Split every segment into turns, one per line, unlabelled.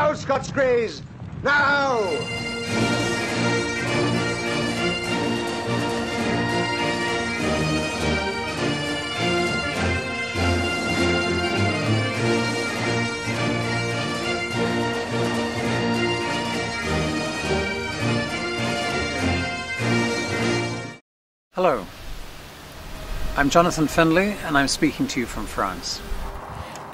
Now, Scots Greys! Now!
Hello, I'm Jonathan Findlay and I'm speaking to you from France.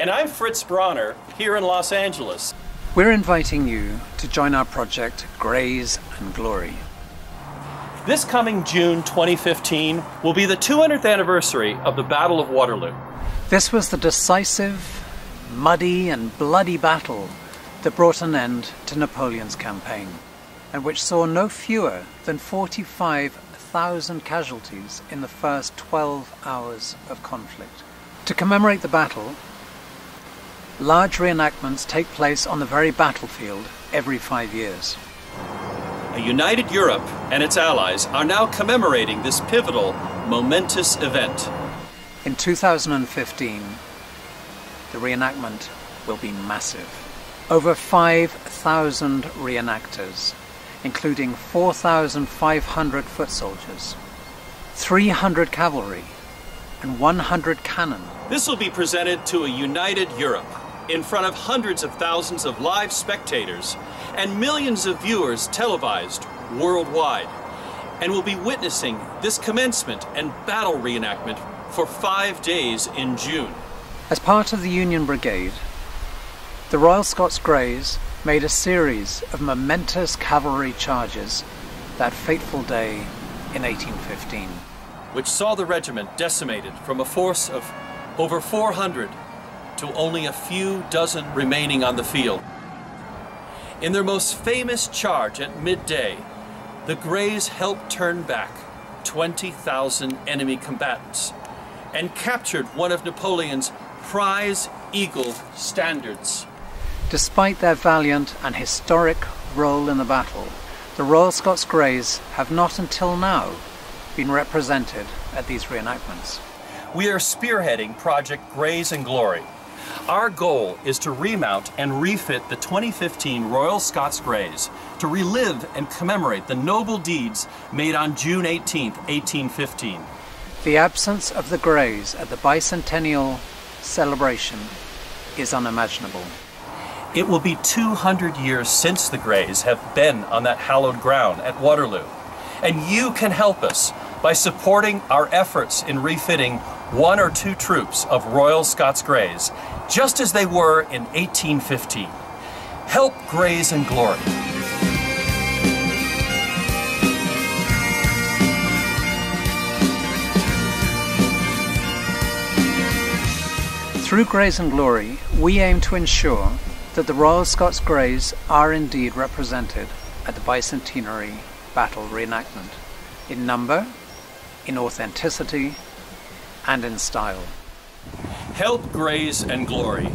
And I'm Fritz Bronner, here in Los Angeles.
We're inviting you to join our project Greys and Glory.
This coming June 2015 will be the 200th anniversary of the Battle of Waterloo.
This was the decisive, muddy and bloody battle that brought an end to Napoleon's campaign, and which saw no fewer than 45,000 casualties in the first 12 hours of conflict. To commemorate the battle, large reenactments take place on the very battlefield every 5 years.
A united Europe and its allies are now commemorating this pivotal, momentous event.
In 2015, the reenactment will be massive. Over 5,000 reenactors, including 4,500 foot soldiers, 300 cavalry, and 100 cannon.
This will be presented to a united Europe in front of hundreds of thousands of live spectators and millions of viewers televised worldwide, and will be witnessing this commencement and battle reenactment for 5 days in June.
As part of the Union Brigade, the Royal Scots Greys made a series of momentous cavalry charges that fateful day in 1815.
Which saw the regiment decimated from a force of over 400 to only a few dozen remaining on the field. In their most famous charge at midday, the Greys helped turn back 20,000 enemy combatants and captured one of Napoleon's prize Eagle standards.
Despite their valiant and historic role in the battle, the Royal Scots Greys have not until now been represented at these reenactments.
We are spearheading Project Greys and Glory. Our goal is to remount and refit the 2015 Royal Scots Greys to relive and commemorate the noble deeds made on June 18, 1815.
The absence of the Greys at the bicentennial celebration is unimaginable.
It will be 200 years since the Greys have been on that hallowed ground at Waterloo, and you can help us by supporting our efforts in refitting 1 or 2 troops of Royal Scots Greys, just as they were in 1815. Help Greys and Glory.
Through Greys and Glory, we aim to ensure that the Royal Scots Greys are indeed represented at the bicentenary battle reenactment, in number, in authenticity, and in style.
Help Greys and Glory.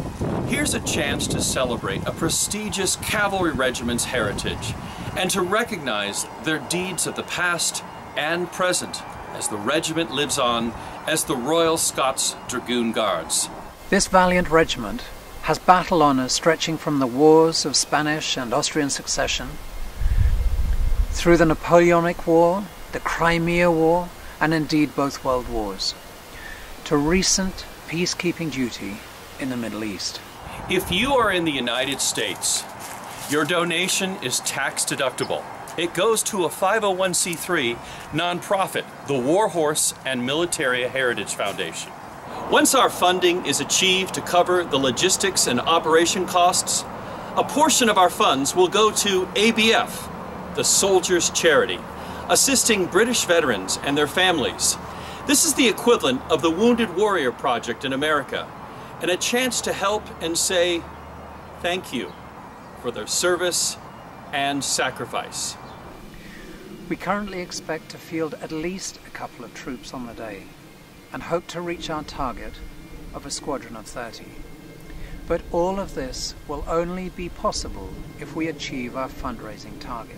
Here's a chance to celebrate a prestigious cavalry regiment's heritage and to recognize their deeds of the past and present as the regiment lives on as the Royal Scots Dragoon Guards.
This valiant regiment has battle honours stretching from the wars of Spanish and Austrian succession, through the Napoleonic War, the Crimea War, and indeed both World Wars, to recent peacekeeping duty in the Middle East.
If you are in the United States, your donation is tax deductible. It goes to a 501c3 nonprofit, the War Horse and Military Heritage Foundation. Once our funding is achieved to cover the logistics and operation costs, a portion of our funds will go to ABF, the Soldiers' Charity, assisting British veterans and their families. This is the equivalent of the Wounded Warrior Project in America, and a chance to help and say thank you for their service and sacrifice.
We currently expect to field at least a couple of troops on the day and hope to reach our target of a squadron of 30. But all of this will only be possible if we achieve our fundraising target.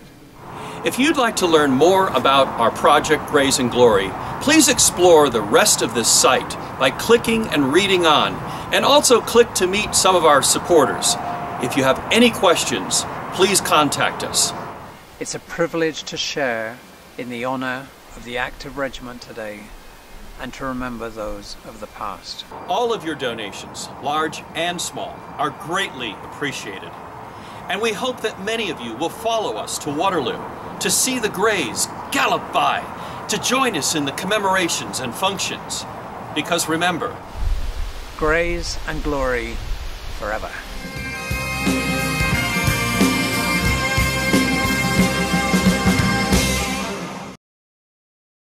If you'd like to learn more about our Project Greys and Glory, please explore the rest of this site by clicking and reading on, and also click to meet some of our supporters. If you have any questions, please contact us.
It's a privilege to share in the honour of the active regiment today and to remember those of the past.
All of your donations, large and small, are greatly appreciated. And we hope that many of you will follow us to Waterloo, to see the Greys gallop by, to join us in the commemorations and functions. Because remember,
Greys and glory forever.